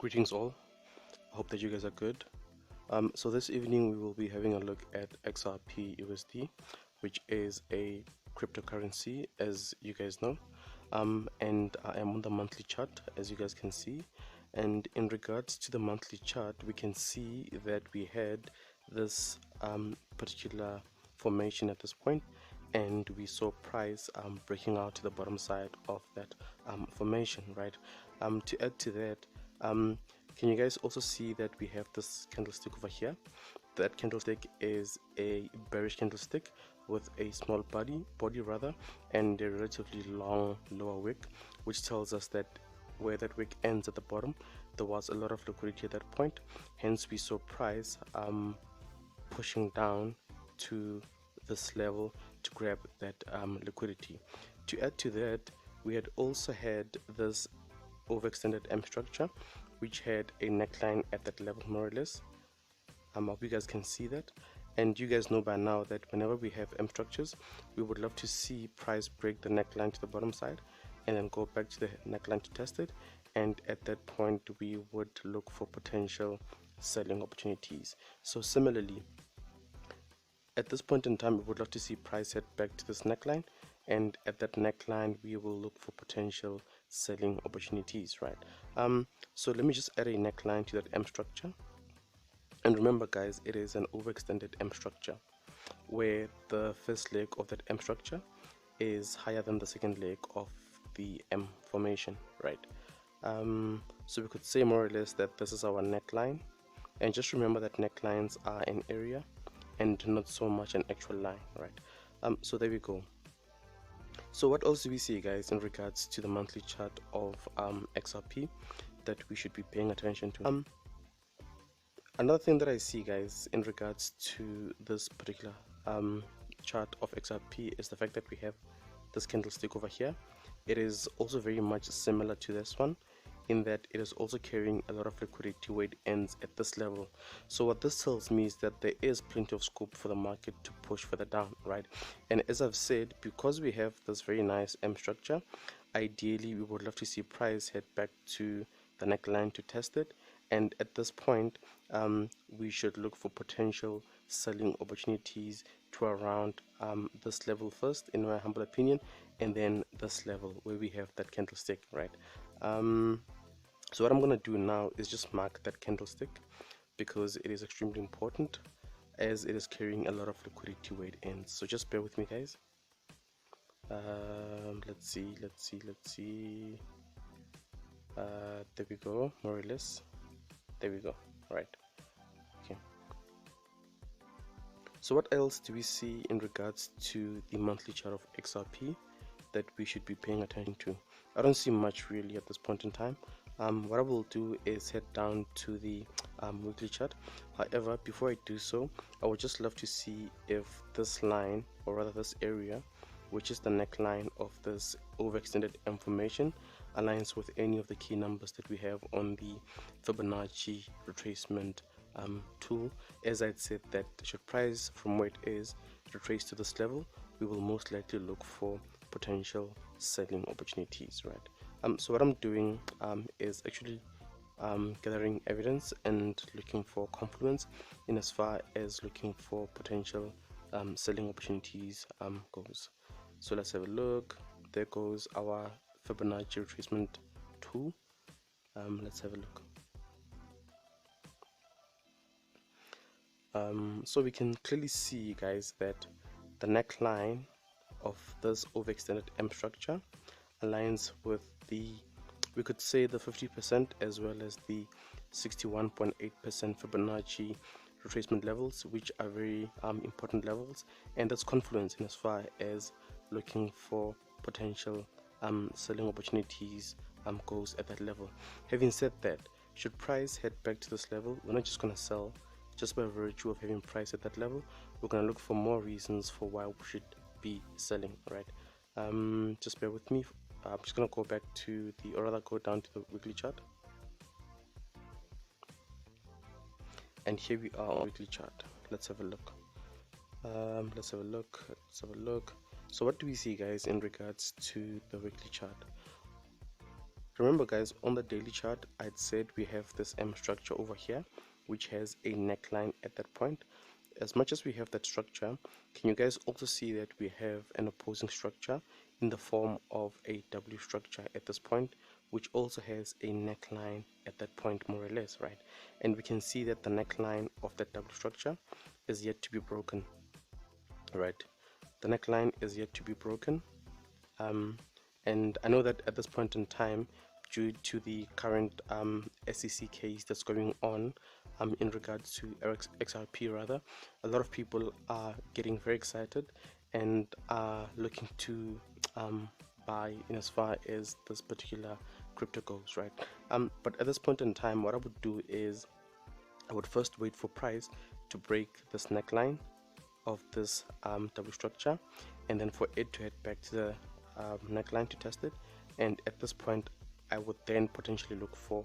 Greetings all, I hope that you guys are good. So this evening we will be having a look at XRP USD, which is a cryptocurrency, as you guys know. And I am on the monthly chart, as you guys can see. And in regards to the monthly chart, we can see that we had this particular formation at this point, and we saw price breaking out to the bottom side of that formation, right? To add to that, can you guys also see that we have this candlestick over here? That candlestick is a bearish candlestick with a small body rather, and a relatively long lower wick, which tells us that where that wick ends at the bottom, there was a lot of liquidity at that point. Hence we saw price pushing down to this level to grab that liquidity. To add to that, we had also had this overextended M structure, which had a neckline at that level more or less. I hope you guys can see that, and you guys know by now that whenever we have M structures, we would love to see price break the neckline to the bottom side and then go back to the neckline to test it, and at that point we would look for potential selling opportunities. So similarly, at this point in time, we would love to see price head back to this neckline, and at that neckline we will look for potential selling opportunities, right? So let me just add a neckline to that M structure, and remember guys, it is an overextended M structure where the first leg of that M structure is higher than the second leg of the M formation, right? So we could say more or less that this is our neckline, and just remember that necklines are an area and not so much an actual line, right? So there we go. So what else do we see, guys, in regards to the monthly chart of XRP that we should be paying attention to? Another thing that I see, guys, in regards to this particular chart of XRP is the fact that we have this candlestick over here. It is also very much similar to this one, in that it is also carrying a lot of liquidity where it ends at this level. So what this tells me is that there is plenty of scope for the market to push further down, right? And as I've said, because we have this very nice M structure, ideally we would love to see price head back to the neckline to test it, and at this point we should look for potential selling opportunities to around this level first, in my humble opinion, and then this level where we have that candlestick, right? So what I'm gonna do now is just mark that candlestick, because it is extremely important, as it is carrying a lot of liquidity where it ends. So just bear with me, guys. Let's see. There we go, more or less. There we go, right? Okay. So what else do we see in regards to the monthly chart of XRP that we should be paying attention to? I don't see much really at this point in time. What I will do is head down to the weekly chart. However, before I do so, I would just love to see if this line, or rather this area, which is the neckline of this overextended M formation, aligns with any of the key numbers that we have on the Fibonacci retracement tool. As I'd said, that should price from where it is retrace to this level, we will most likely look for potential selling opportunities, right? So what I'm doing is actually gathering evidence and looking for confluence in as far as looking for potential selling opportunities goes. So let's have a look. There goes our Fibonacci retracement tool. Let's have a look. So we can clearly see, guys, that the neckline of this overextended M structure aligns with the, we could say, the 50% as well as the 61.8% Fibonacci retracement levels, which are very important levels, and that's confluence in as far as looking for potential selling opportunities goes at that level. Having said that, should price head back to this level, we're not just going to sell just by virtue of having price at that level. We're going to look for more reasons for why we should be selling, right? Just bear with me. I'm just going to go back to the, or rather go down to the weekly chart, and here we are on weekly chart. Let's have a look. Let's have a look. So what do we see, guys, in regards to the weekly chart? Remember guys, on the daily chart I'd said we have this M structure over here which has a neckline at that point. As much as we have that structure, can you guys also see that we have an opposing structure in the form of a W structure at this point, which also has a neckline at that point, more or less, right? And we can see that the neckline of that W structure is yet to be broken, right? The neckline is yet to be broken. And I know that at this point in time, due to the current SEC case that's going on in regards to XRP rather, a lot of people are getting very excited and are looking to buy in as far as this particular crypto goes, right? But at this point in time, what I would do is I would first wait for price to break this neckline of this W structure, and then for it to head back to the neckline to test it. And at this point I would then potentially look for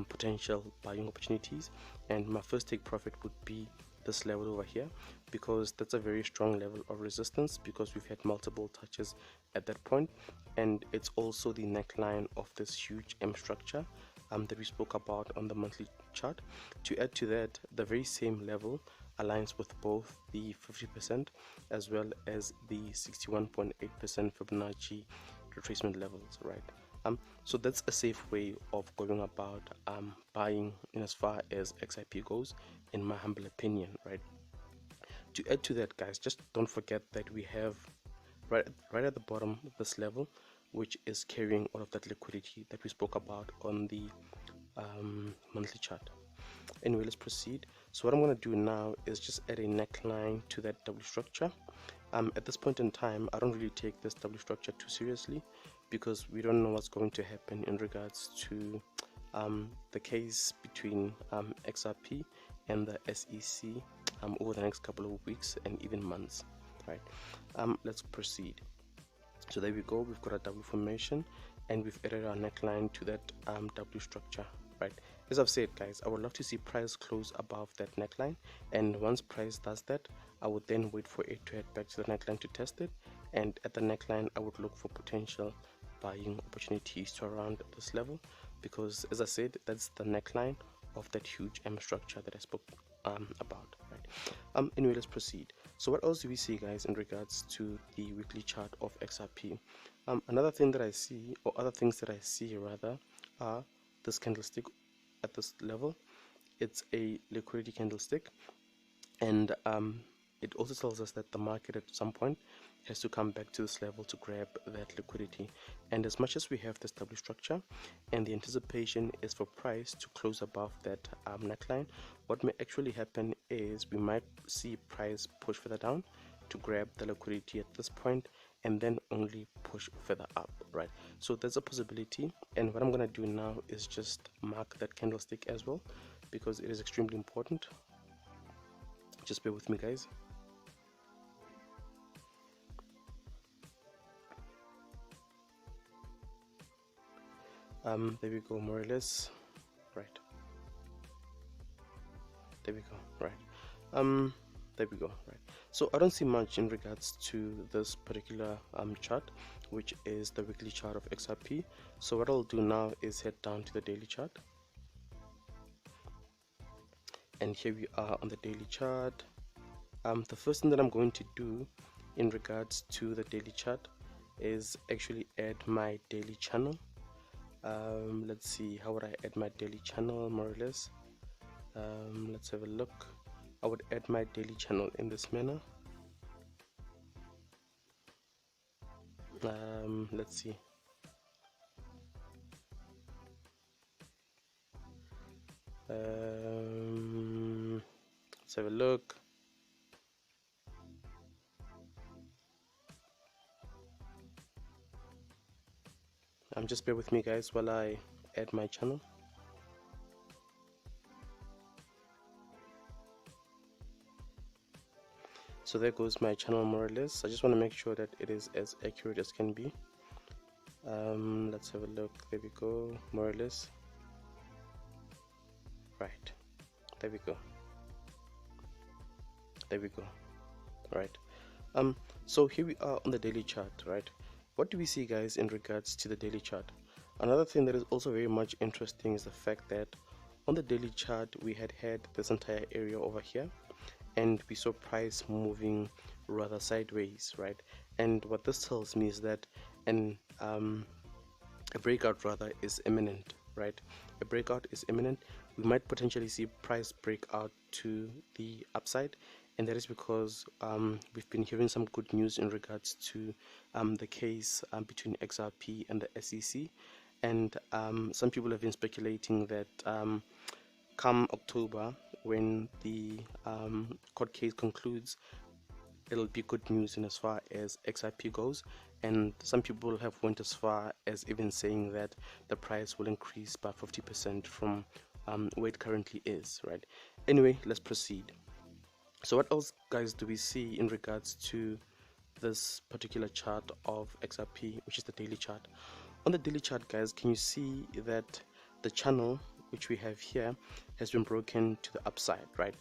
potential buying opportunities, and my first take profit would be this level over here, because that's a very strong level of resistance, because we've had multiple touches at that point, and it's also the neckline of this huge M structure that we spoke about on the monthly chart. To add to that, the very same level aligns with both the 50% as well as the 61.8% Fibonacci retracement levels, right? So that's a safe way of going about buying in as far as XRP goes, in my humble opinion, right? To add to that, guys, just don't forget that we have right at the bottom of this level, which is carrying all of that liquidity that we spoke about on the monthly chart. Anyway, let's proceed. So what I'm going to do now is just add a neckline to that W structure. At this point in time, I don't really take this W structure too seriously, because we don't know what's going to happen in regards to the case between XRP and the SEC over the next couple of weeks and even months, right? Let's proceed. So there we go, we've got a W formation and we've added our neckline to that W structure, right? As I've said, guys, I would love to see price close above that neckline, and once price does that, I would then wait for it to head back to the neckline to test it, and at the neckline I would look for potential buying opportunities to around this level, because as I said, that's the neckline of that huge M structure that I spoke about, right? Anyway, let's proceed. So what else do we see, guys, in regards to the weekly chart of XRP? Another thing that I see, or other things that I see rather, are this candlestick at this level. It's a liquidity candlestick, and it also tells us that the market at some point has to come back to this level to grab that liquidity. And as much as we have this W structure and the anticipation is for price to close above that neckline, what may actually happen is we might see price push further down to grab the liquidity at this point, and then only push further up, right? So there's a possibility, and what I'm going to do now is just mark that candlestick as well, because it is extremely important. Just bear with me, guys. There we go, more or less, right? There we go, right? There we go, right? So I don't see much in regards to this particular chart, which is the weekly chart of XRP. So what I'll do now is head down to the daily chart, and here we are on the daily chart. The first thing that I'm going to do in regards to the daily chart is actually add my daily channel. Let's see, how would I add my daily channel, more or less? Let's have a look. I would add my daily channel in this manner. Let's see. Let's have a look. Just bear with me, guys, while I add my channel. So there goes my channel, more or less. I just want to make sure that it is as accurate as can be. Let's have a look. There we go, more or less. Right, there we go. There we go. Right. So here we are on the daily chart, right? What do we see, guys, in regards to the daily chart? Another thing that is also very much interesting is the fact that on the daily chart we had this entire area over here, and we saw price moving rather sideways, right? And what this tells me is that a breakout rather is imminent, right? A breakout is imminent. We might potentially see price break out to the upside, and that is because we've been hearing some good news in regards to the case between XRP and the SEC, and some people have been speculating that come October, when the court case concludes, it'll be good news in as far as XRP goes, and some people have went as far as even saying that the price will increase by 50% from where it currently is, right? Anyway, let's proceed. So what else, guys, do we see in regards to this particular chart of XRP, which is the daily chart? On the daily chart, guys, can you see that the channel which we have here has been broken to the upside, right?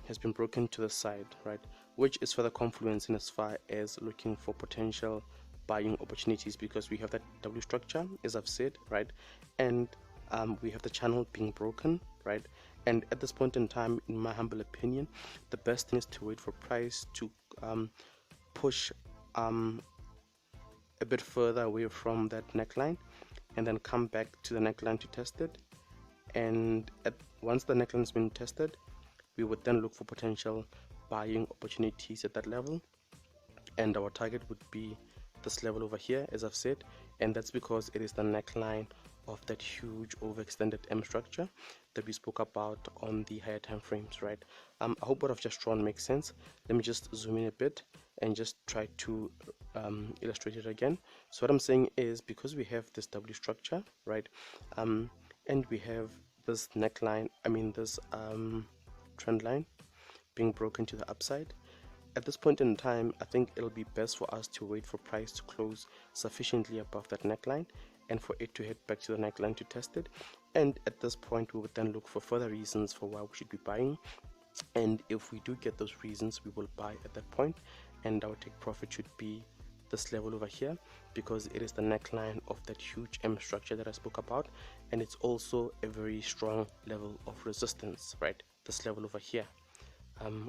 Has been broken to the side, right? Which is for the confluence in as far as looking for potential buying opportunities, because we have that W structure, as I've said, right? And we have the channel being broken, right? And at this point in time, in my humble opinion, the best thing is to wait for price to push a bit further away from that neckline, and then come back to the neckline to test it. And once the neckline has been tested, we would then look for potential buying opportunities at that level, and our target would be this level over here, as I've said, and that's because it is the neckline of that huge overextended M structure that we spoke about on the higher time frames, right? I hope what I've just drawn makes sense. Let me just zoom in a bit and just try to illustrate it again. So what I'm saying is, because we have this W structure, right, and we have this neckline, this trend line being broken to the upside, at this point in time, I think it'll be best for us to wait for price to close sufficiently above that neckline and for it to head back to the neckline to test it. And at this point, we would then look for further reasons for why we should be buying. And if we do get those reasons, we will buy at that point, and our take profit should be this level over here, because it is the neckline of that huge M structure that I spoke about, and it's also a very strong level of resistance, right? This level over here,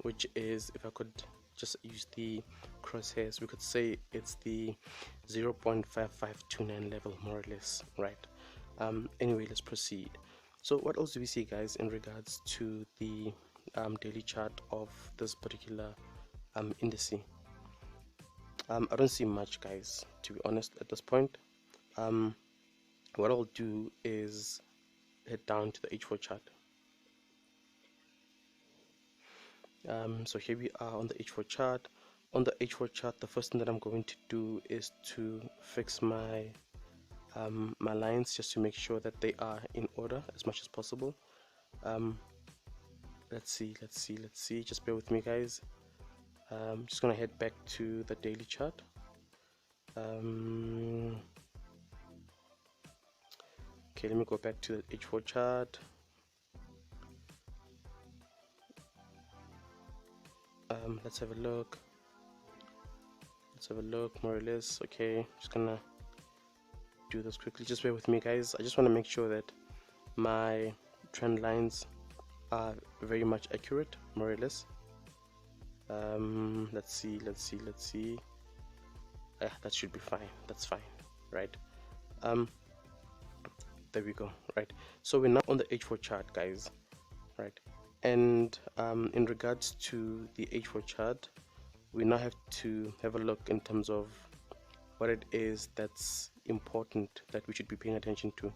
which is, if I could just use the crosshairs, we could say it's the 0.5529 level, more or less, right? Anyway, let's proceed. So what else do we see, guys, in regards to the daily chart of this particular indice? I don't see much, guys, to be honest, at this point. What I'll do is head down to the H4 chart. So here we are on the H4 chart. On the H4 chart, the first thing that I'm going to do is to fix my my lines, just to make sure that they are in order as much as possible. Let's see, just bear with me, guys. I'm just gonna head back to the daily chart. Okay, let me go back to the H4 chart. Let's have a look. More or less. Okay, just gonna do this quickly. Just bear with me, guys. I just want to make sure that my trend lines are very much accurate, more or less. Let's see. That should be fine. That's fine, right? There we go. Right. So we're now on the H4 chart, guys. Right. And in regards to the H4 chart, we now have to have a look in terms of what it is that's important that we should be paying attention to.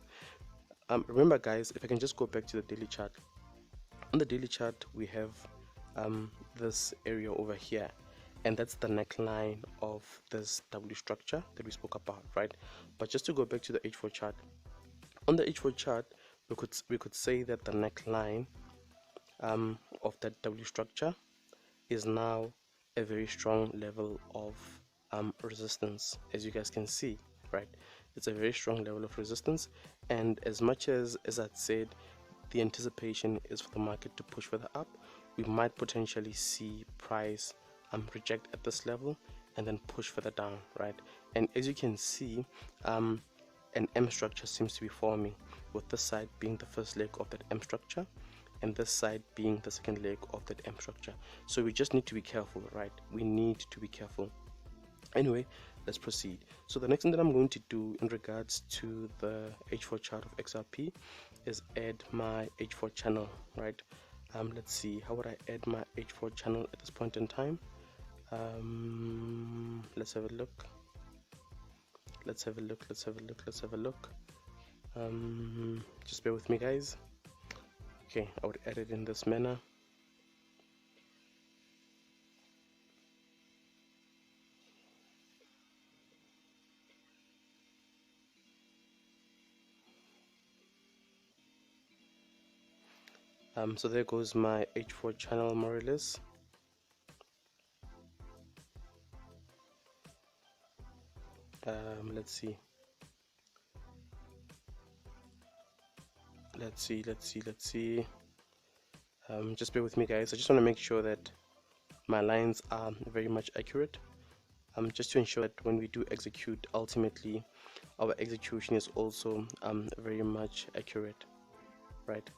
Remember, guys, if I can just go back to the daily chart. On the daily chart, we have this area over here, and that's the neckline of this W structure that we spoke about, right? But just to go back to the H4 chart, on the H4 chart, we could say that the neckline of that W structure is now a very strong level of resistance, as you guys can see, right? It's a very strong level of resistance, and as much as I'd said, the anticipation is for the market to push further up, we might potentially see price reject at this level and then push further down, right? And as you can see, an M structure seems to be forming, with this side being the first leg of that M structure and this side being the second leg of that M structure. So we just need to be careful, right? We need to be careful. Anyway, let's proceed. So the next thing that I'm going to do in regards to the H4 chart of XRP is add my H4 channel, right? Let's see, how would I add my H4 channel at this point in time? Let's have a look. Let's have a look. Just bear with me, guys. Okay, I would add it in this manner. So there goes my H4 channel, more or less. Let's see. Just bear with me, guys. I just want to make sure that my lines are very much accurate. Just to ensure that when we do execute, ultimately our execution is also very much accurate, right?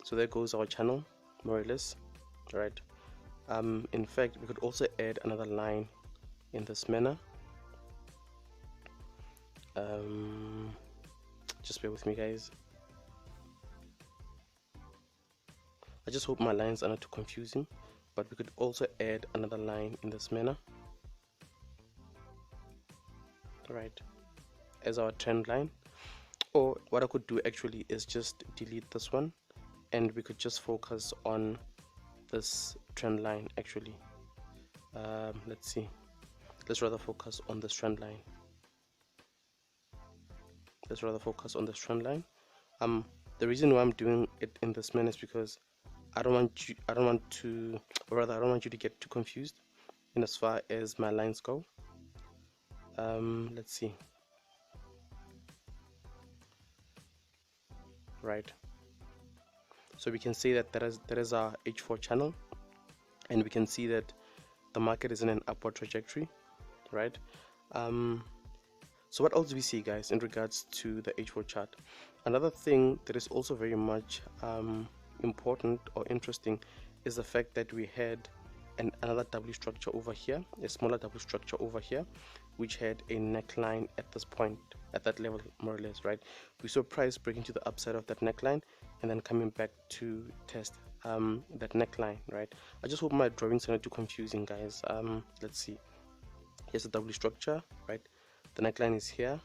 So there goes our channel, more or less, right? In fact, we could also add another line in this manner. Just bear with me, guys. I just hope my lines are not too confusing, but we could also add another line in this manner, right, as our trend line. Or what I could do actually is just delete this one and we could just focus on this trend line actually. Let's see, let's rather focus on this trend line. The reason why I'm doing it in this manner is because I don't want you to get too confused in as far as my lines go. Let's see. Right. So we can see that there is our H4 channel, and we can see that the market is in an upward trajectory, right? So what else do we see, guys, in regards to the H4 chart? Another thing that is also very much important or interesting is the fact that we had another W structure over here, a smaller W structure over here, which had a neckline at this point, at that level, more or less, right? We saw price breaking to the upside of that neckline and then coming back to test that neckline, right? I just hope my drawings are not too confusing, guys. Let's see. Here's the W structure, right? The neckline is here,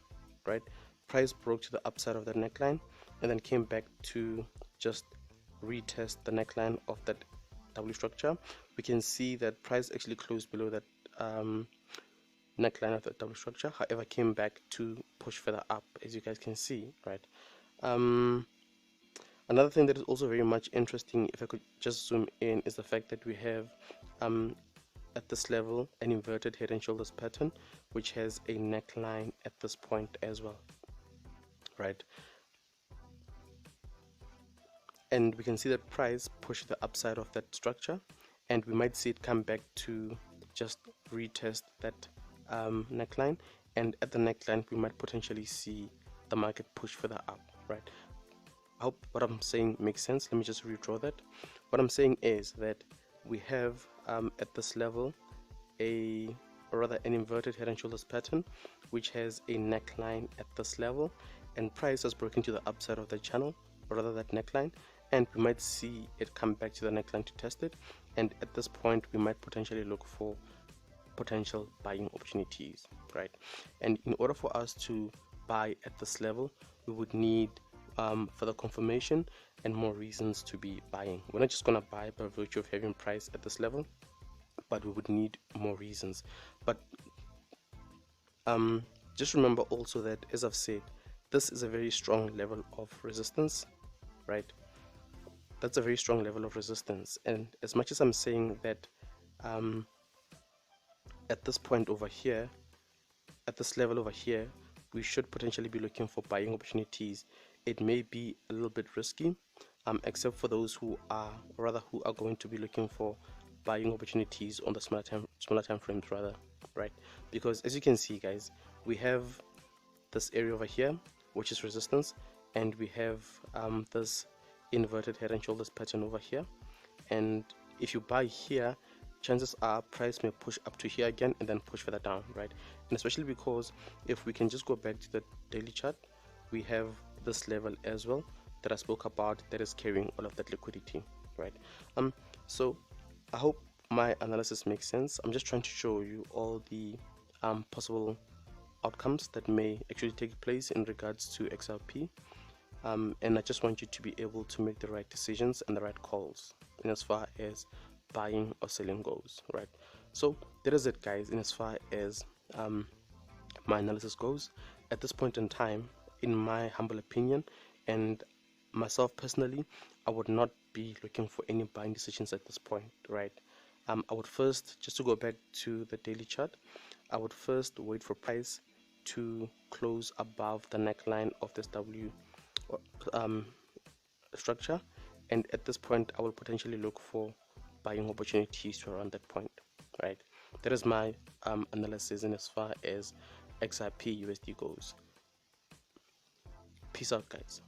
right? Price broke to the upside of that neckline and then came back to just retest the neckline of that W structure. We can see that price actually closed below that neckline of the W structure, however came back to push further up, as you guys can see, right? Another thing that is also very much interesting, if I could just zoom in, is the fact that we have at this level an inverted head and shoulders pattern which has a neckline at this point as well, right? And we can see that price pushed the upside of that structure, and we might see it come back to just retest that neckline, and at the neckline we might potentially see the market push further up, right? I hope what I'm saying makes sense. Let me just redraw that. What I'm saying is that we have at this level an inverted head and shoulders pattern which has a neckline at this level, and price has broken to the upside of the channel, or rather that neckline, and we might see it come back to the neckline to test it, and at this point we might potentially look for potential buying opportunities, right? And in order for us to buy at this level, we would need further confirmation and more reasons to be buying. We're not just gonna buy by virtue of having price at this level, but we would need more reasons. But just remember also that, as I've said, this is a very strong level of resistance, right? That's a very strong level of resistance, and as much as I'm saying that at this point over here, at this level over here, we should potentially be looking for buying opportunities. It may be a little bit risky, except for those who are going to be looking for buying opportunities on the smaller time frames rather, right? Because as you can see, guys, we have this area over here which is resistance, and we have this inverted head and shoulders pattern over here. And if you buy here, chances are price may push up to here again and then push further down, right? And especially because if we can just go back to the daily chart, we have this level as well that I spoke about that is carrying all of that liquidity, right? So I hope my analysis makes sense. I'm just trying to show you all the possible outcomes that may actually take place in regards to XRP, and I just want you to be able to make the right decisions and the right calls in as far as buying or selling goes, right? So that is it, guys, in as far as my analysis goes at this point in time. In my humble opinion, and myself personally, I would not be looking for any buying decisions at this point, right? I would first, just to go back to the daily chart, I would first wait for price to close above the neckline of this W structure, and at this point I will potentially look for buying opportunities to around that point, right? That is my analysis in as far as XRP USD goes. Peace out, guys.